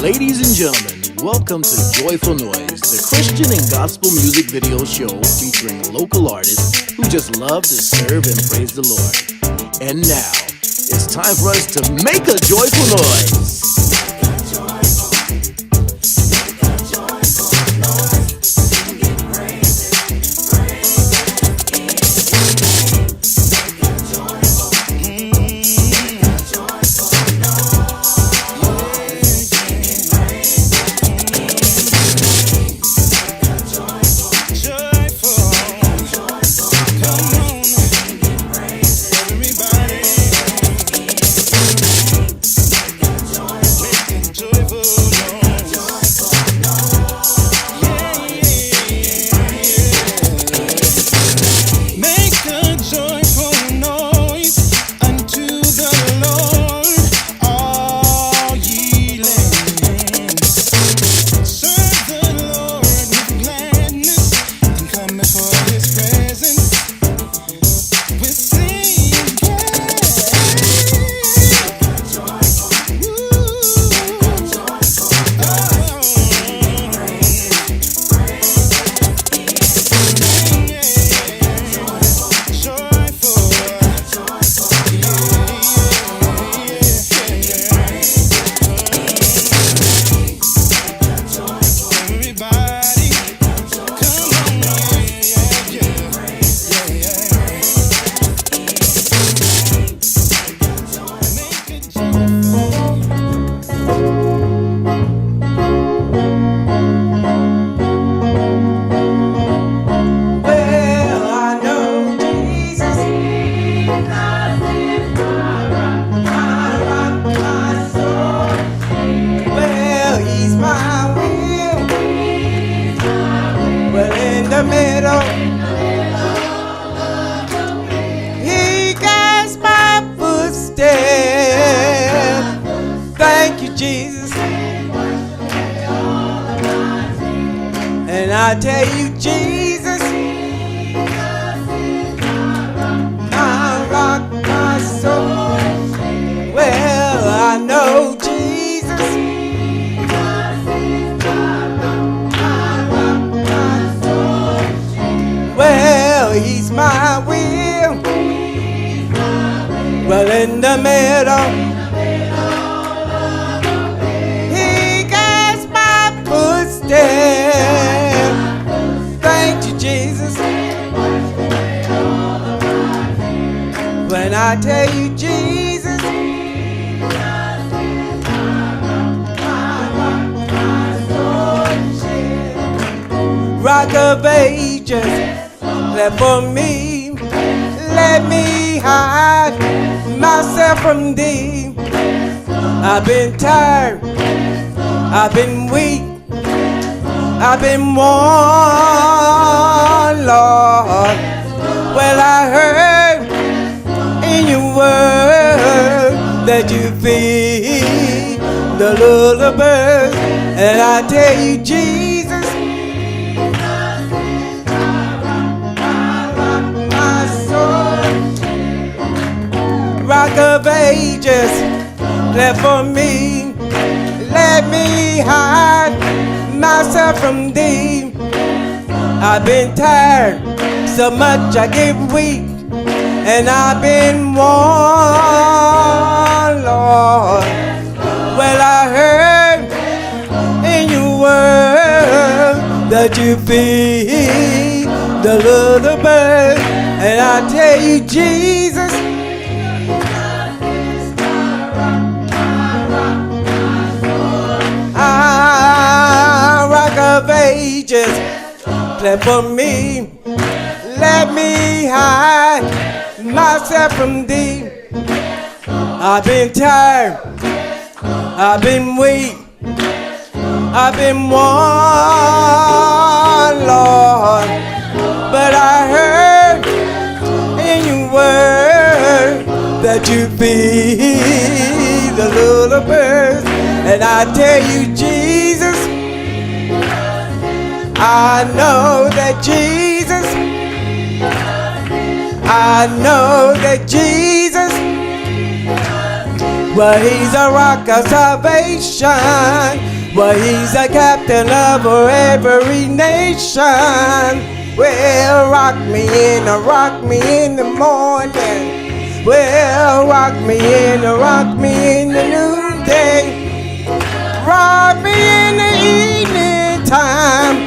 Ladies and gentlemen, welcome to Joyful Noise, the Christian and gospel music video show featuring local artists who just love to serve and praise the Lord. And now, it's time for us to make a joyful noise. I tell you, Jesus, my rock, my soul. Well, I know Jesus, well, he's my will. Well, in the middle, he guides my footsteps. Jesus, when I tell you Jesus, Rock of Ages, let for me, let me hide myself from thee. I've been tired, I've been weak, I've been worn, Lord. Well, I heard in your word that you feed the little birds, and I tell you, Jesus, my soul, Rock of Ages, let for me, let me hide myself from thee. I've been tired so much I get weak, and I've been worn, Lord. Well, I heard in your word that you feed the little bird, and I tell you, Jesus, Rock of Ages, clap for me, let me hide myself from thee. I've been tired, I've been weak, I've been worn, Lord. But I heard in your word that you feed the little birds, and I tell you, Jesus, I know that Jesus, I know that Jesus, well, he's a rock of salvation. Well, he's a captain of every nation. Well, rock me in the morning. Well, rock me in the noonday. Rock me in the evening time.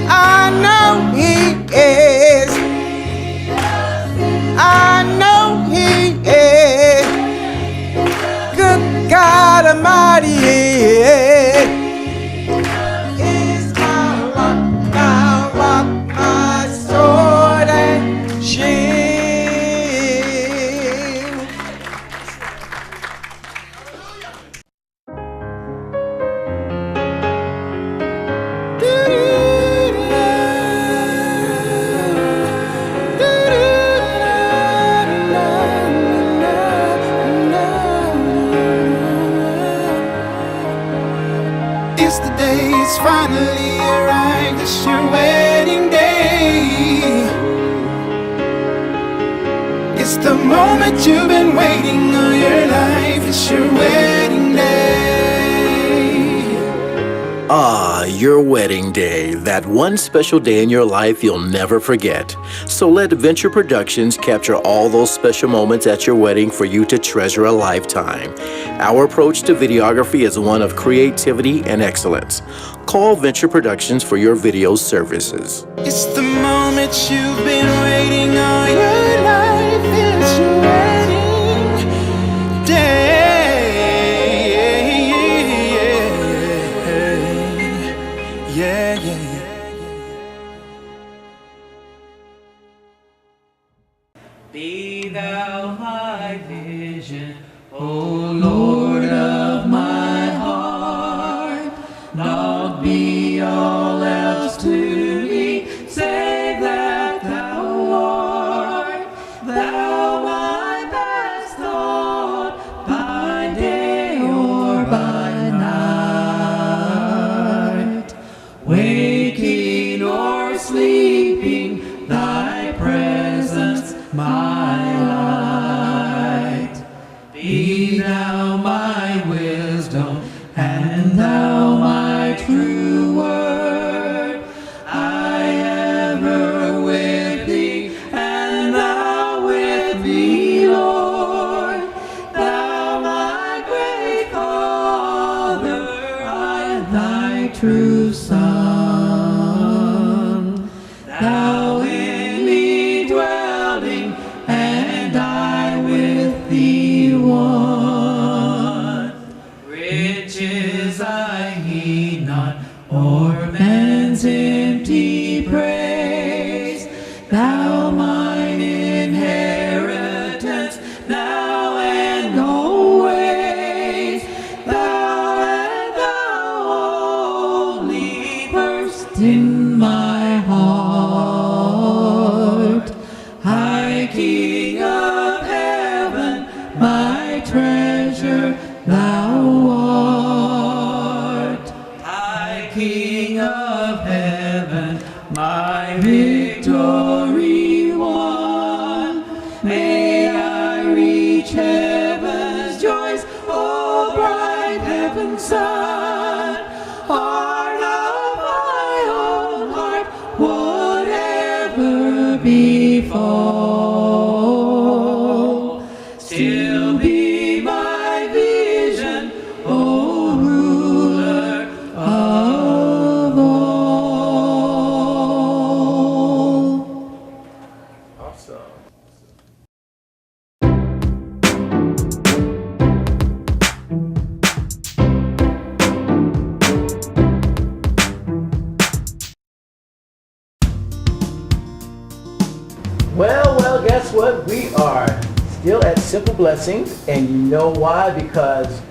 I know he is. I know he is. Good God Almighty is my sword and shield. It's the day, it's finally arrived, it's your wedding day. It's the moment you've been waiting all your life, it's your wedding day. Ah, your wedding day, that one special day in your life you'll never forget. So let Venture Productions capture all those special moments at your wedding for you to treasure a lifetime. Our approach to videography is one of creativity and excellence. Call Venture Productions for your video services. It's the moment you've been waiting all your life, it's your wedding day. Yeah, yeah, yeah. Be thou my vision, O Lord of my heart. Naught be all else to me, save that thou art. Thou my best thought, by day or by night. Waking or sleeping, thy presence my light. Be thou my wisdom, and thou my true word. I ever with thee, and thou with me, Lord. Thou my great Father, I thy true Son. Thou in me dwelling, and I with thee one. Riches I heed not, or man's empty praise. Thou mine inheritance, now and always. Thou and thou only burst in my heart. High King of heaven, my treasure thou art. High King of heaven, my victory won. May I reach heaven's joys, O bright heaven's sun. Heart of my own heart, whatever befall, still be my vision, O ruler of all. Awesome. Well, guess what? We are still at Simple Blessings, and you know why? Because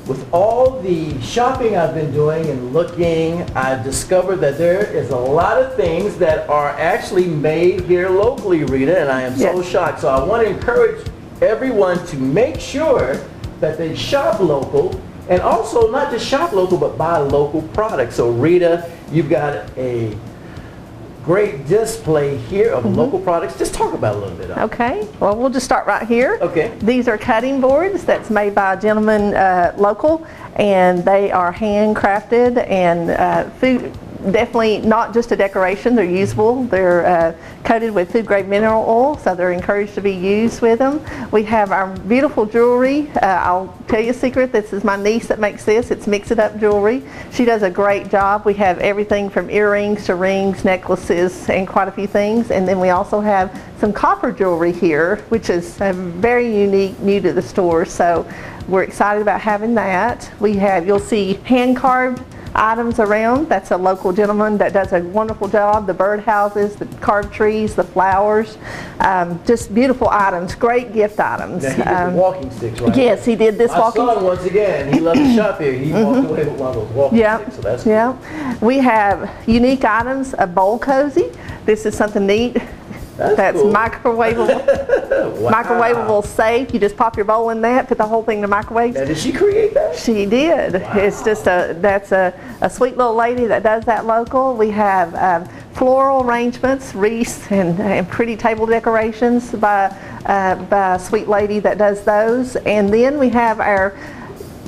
with all the shopping I've been doing and looking, I've discovered that there is a lot of things that are actually made here locally, Rita, and I am so shocked. So I want to encourage everyone to make sure that they shop local, and also not just shop local, but buy local products. So Rita, you've got a great display here of local products. Just talk about it a little bit. Okay, well, we'll just start right here. Okay. These are cutting boards that's made by a gentleman local, and they are handcrafted and food. Definitely not just a decoration, they're usable. They're coated with food grade mineral oil, so they're encouraged to be used with them. We have our beautiful jewelry. I'll tell you a secret, this is my niece that makes this. It's Mix It Up Jewelry. She does a great job. We have everything from earrings to rings, necklaces, and quite a few things. And then we also have some copper jewelry here, which is very unique, new to the store. So we're excited about having that. We have, you'll see hand carved items around. That's a local gentleman that does a wonderful job. The birdhouses, the carved trees, the flowers, just beautiful items, great gift items. Now, he did the walking sticks, right? Yes, he did this walking. My son, once again, he loved to shop here. He walked away with one of those walking sticks, so that's cool. Yeah. We have unique items, a bowl cozy. This is something neat. That's cool. Microwavable. Wow. Microwavable safe. You just pop your bowl in that, put the whole thing in the microwave. Now, did she create that? She did. Wow. It's just that's a sweet little lady that does that local. We have floral arrangements, wreaths, and pretty table decorations by a sweet lady that does those. And then we have our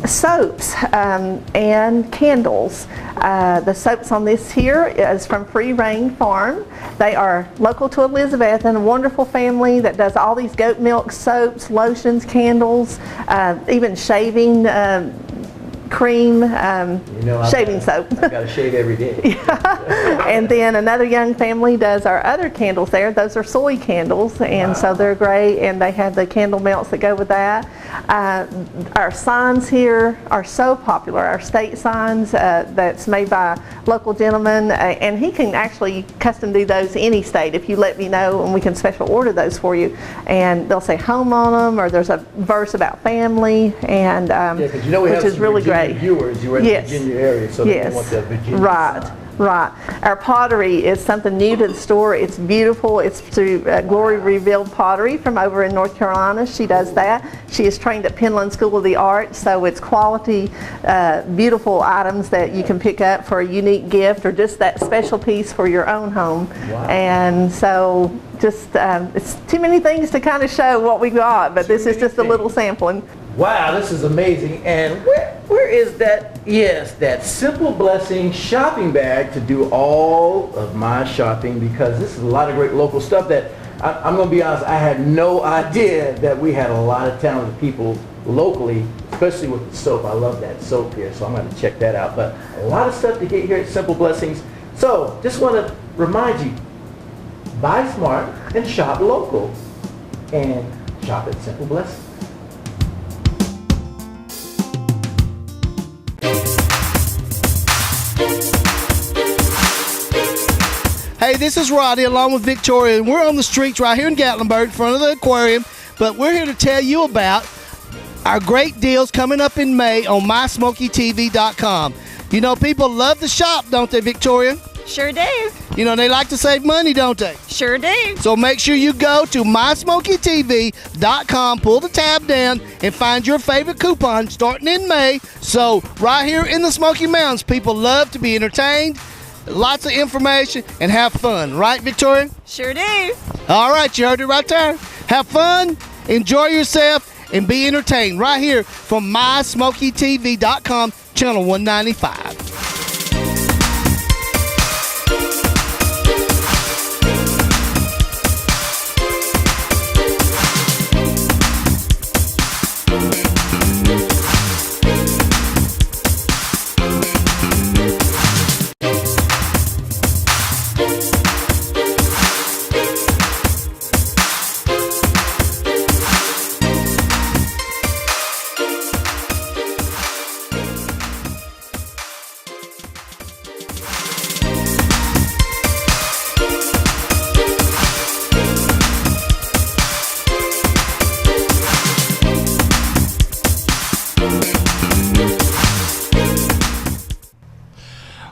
soaps and candles. The soaps on this here is from Free Reign Farm. They are local to Elizabeth and a wonderful family that does all these goat milk soaps, lotions, candles, even shaving cream, shaving soap. I gotta shave every day. And then another young family does our other candles there. Those are soy candles, and so they're great, and they have the candle melts that go with that. Our signs here are so popular. Our state signs that's made by a local gentleman, and he can actually custom do those any state if you let me know, and we can special order those for you. And they'll say home on them, or there's a verse about family, and because you know we which have is some really Virginia great. viewers. You were in the Virginia area, so they want that Virginia sign. Right. Our pottery is something new to the store. It's beautiful. It's through Glory Revealed Pottery from over in North Carolina. She does that. She is trained at Penland School of the Arts, so it's quality, beautiful items that you can pick up for a unique gift or just that special piece for your own home. Wow. And so just, it's too many things to kind of show what we got, but this is just a little sampling. Wow, this is amazing. And where is that, yes, that Simple Blessing shopping bag to do all of my shopping, because this is a lot of great local stuff that, I'm going to be honest, I had no idea that we had a lot of talented people locally, especially with the soap. I love that soap here, so I'm going to check that out. But a lot of stuff to get here at Simple Blessings. So just want to remind you, buy smart and shop local, and shop at Simple Blessings. Hey, this is Roddy along with Victoria, and we're on the streets right here in Gatlinburg in front of the aquarium, but we're here to tell you about our great deals coming up in May on MySmokyTV.com. You know, people love to shop, don't they, Victoria? Sure do. You know, they like to save money, don't they? Sure do. So make sure you go to MySmokyTV.com, pull the tab down, and find your favorite coupon starting in May. So right here in the Smoky Mountains, people love to be entertained, lots of information, and have fun. Right, Victoria? Sure do. All right, you heard it right there. Have fun, enjoy yourself, and be entertained right here from MySmokyTV.com, channel 195.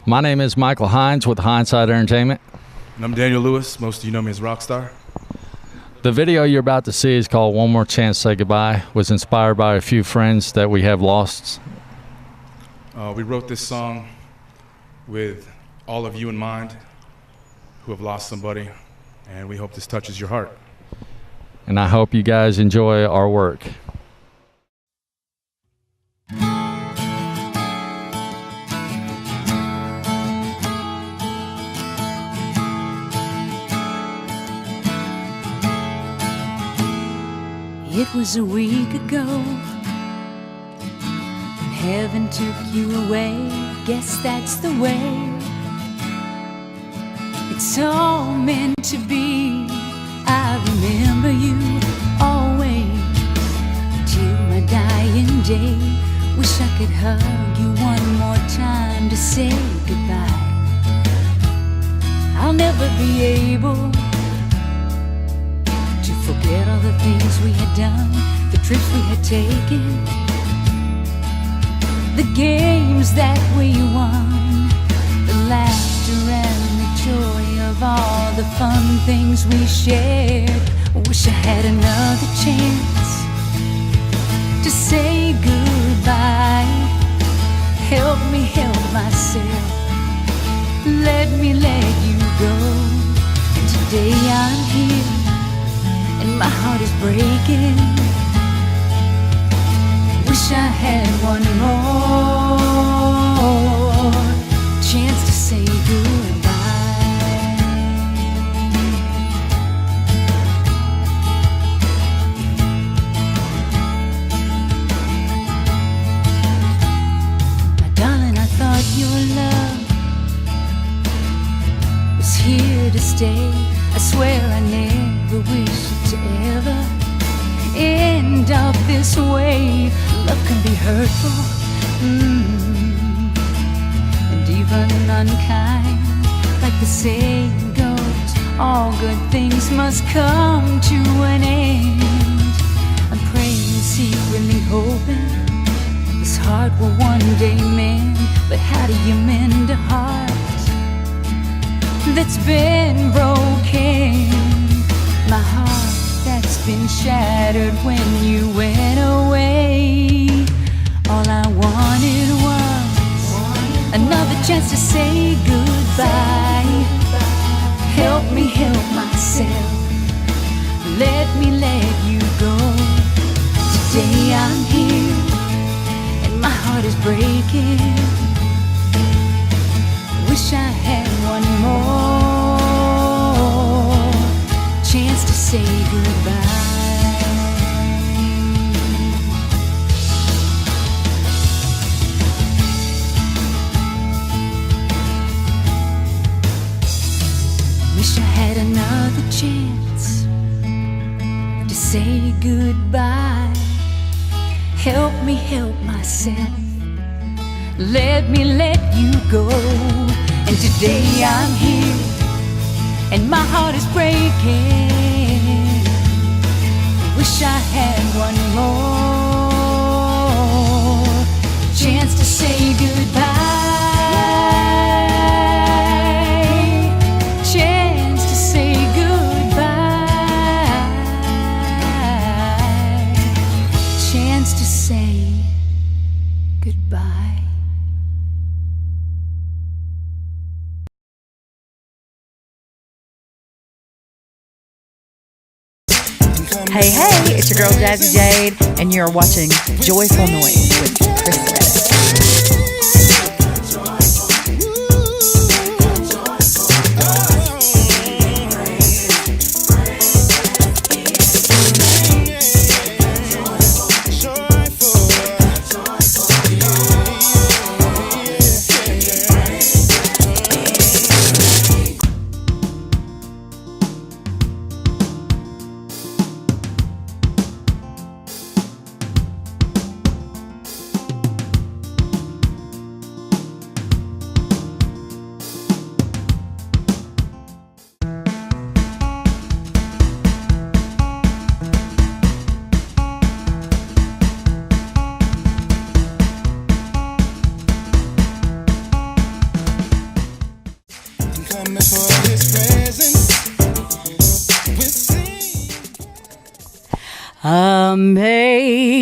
My name is Michael Hines with Hindsight Entertainment. And I'm Daniel Lewis. Most of you know me as Rockstar. The video you're about to see is called One More Chance, Say Goodbye. Was inspired by a few friends that we have lost. We wrote this song with all of you in mind who have lost somebody, and we hope this touches your heart. And I hope you guys enjoy our work. It was a week ago, and heaven took you away. Guess that's the way it's all meant to be. I remember you always till my dying day. Wish I could hug you one more time to say goodbye. I'll never be able to forget all the things we had done, the trips we had taken, the games that we won, the laughter and the joy of all the fun things we shared. Wish I had another chance to say goodbye. Help me help myself, let me let you go. And today I'm here and my heart is breaking. Wish I had one more chance to say goodbye. My darling, I thought your love was here to stay. I swear I never wished it to ever end up this way. Love can be hurtful, and even unkind. Like the saying goes, all good things must come to an end. I'm praying, secretly hoping this heart will one day mend. But how do you mend a heart that's been broken? My heart that's been shattered when you went away. All I wanted was another chance to say goodbye. Help me help myself, let me let you go. Today I'm here and my heart is breaking. Wish I had one more chance to say goodbye. Wish I had another chance to say goodbye. Help me help myself, let me let you go. And today I'm here and my heart is breaking. Wish I had one more chance to say goodbye. Chance to say goodbye. Chance to say goodbye. Hey, hey, it's your girl Jazzy Jade, and you're watching Joyful Noise with Chris Reddick.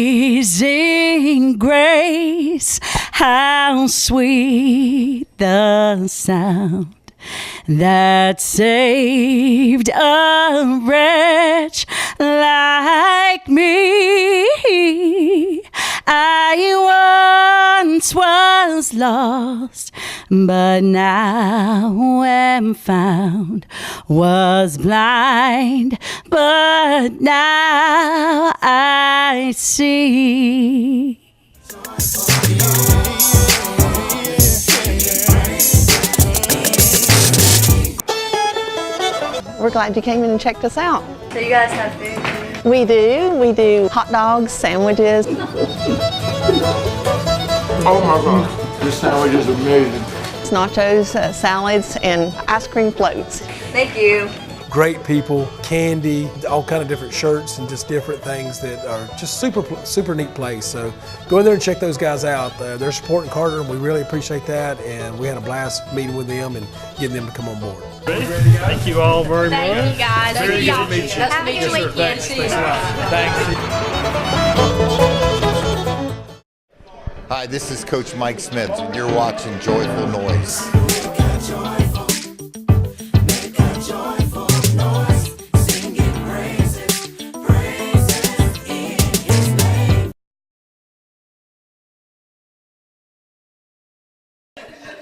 Amazing grace, how sweet the sound that saved a wretch like me. I once was lost, but now am found. Was blind, but now I see. We're glad you came in and checked us out. So you guys have food? We do. We do hot dogs, sandwiches. Oh my God, this sandwich is amazing. Nachos, salads, and ice cream floats. Thank you. Great people, candy, all kind of different shirts and just different things that are just super neat place. So go in there and check those guys out. They're supporting Carter and we really appreciate that, and we had a blast meeting with them and getting them to come on board. Thank you all very much. Thank you guys. Very good to meet you. Nice to meet you. Thanks. Thanks a lot. Thanks. Hi, this is Coach Mike Smith, and you're watching Joyful Noise.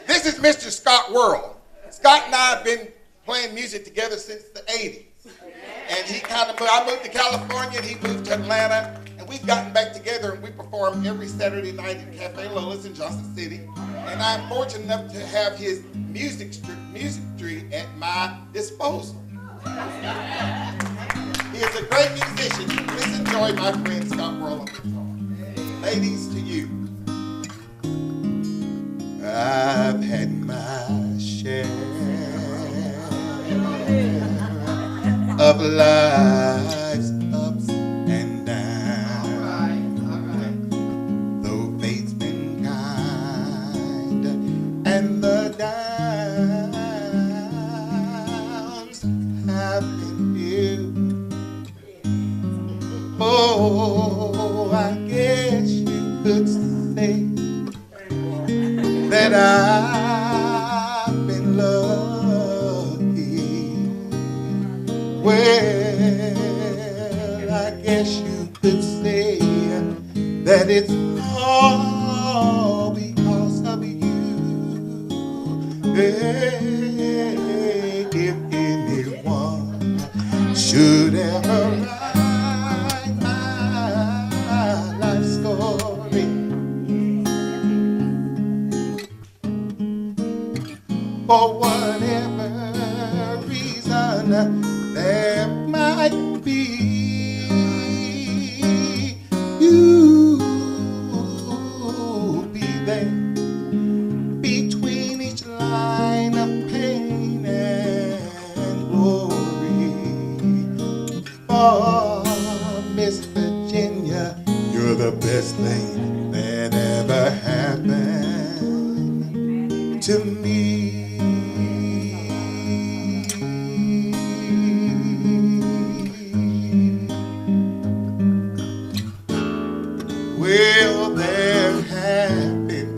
This is Mr. Scott Worrell. Scott and I have been playing music together since the 80s. And I moved to California and he moved to Atlanta. And we've gotten back together and we perform every Saturday night at Cafe Lola's in Johnson City. And I'm fortunate enough to have his music tree at my disposal. He is a great musician. Please enjoy my friend Scott Worrell on guitar. Ladies, to you. I've had my share of life's ups and downs, though fate's been kind and the downs have been few. Oh, I guess you could say that I've been lucky. Well, I guess you could say that it's all because of you. Hey, if anyone should ever write my life story, for whatever reason there might be, you'll be there between each line of pain and glory. For Miss Virginia, you're the best thing that ever happened to me. Well, there have been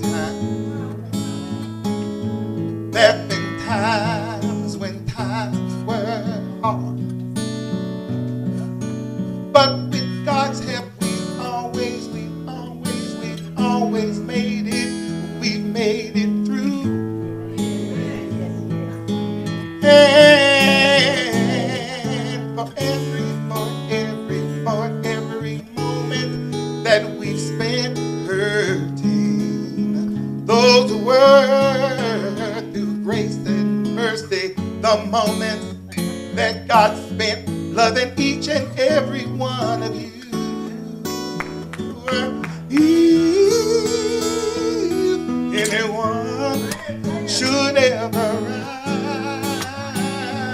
times when times were hard, but with God's help we've always made it. We've made it through. And for every moment that we've spent hurting, those were through grace and mercy, the moments that God spent loving each and every one of you. If anyone should ever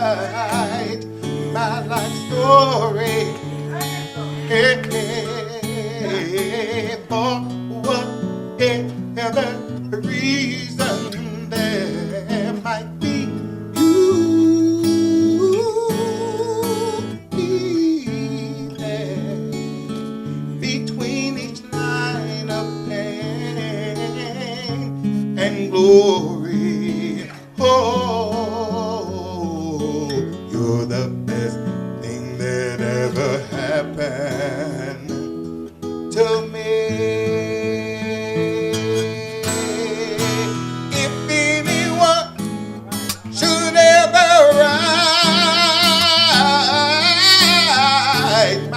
write my life story, for whatever reason there might be, you'll be there between each line of pain and glory. Oh,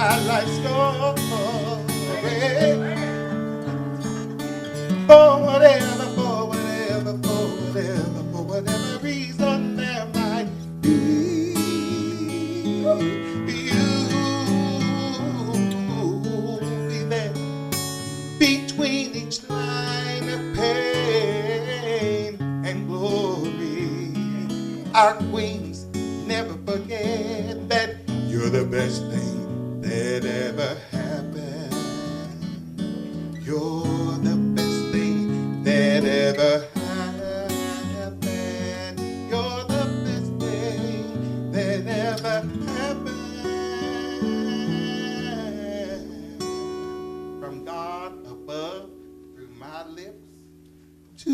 my life story. For whatever, for whatever, for whatever, for whatever reason there might be. You'll be there between each line of pain and glory. Our queens never forget that you're the best thing that ever happened. You're the best thing that ever happened. You're the best thing that ever happened. From God above through my lips to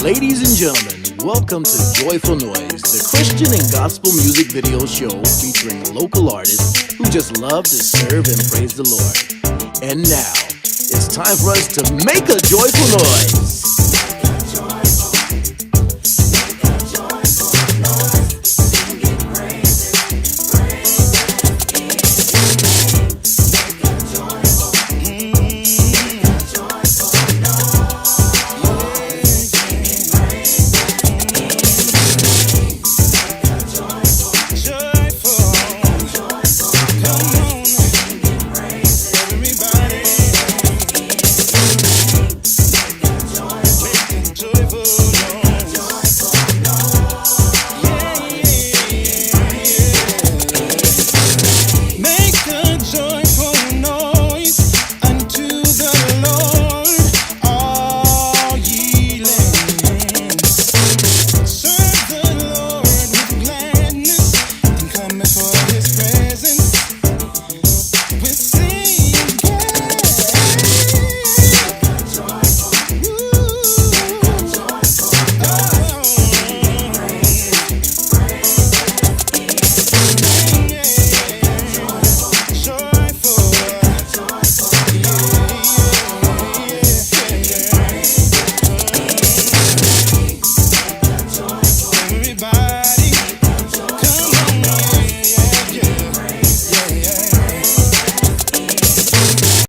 Ladies and gentlemen, welcome to Joyful Noise, the Christian and gospel music video show featuring local artists who just love to serve and praise the Lord. And now, it's time for us to make a joyful noise.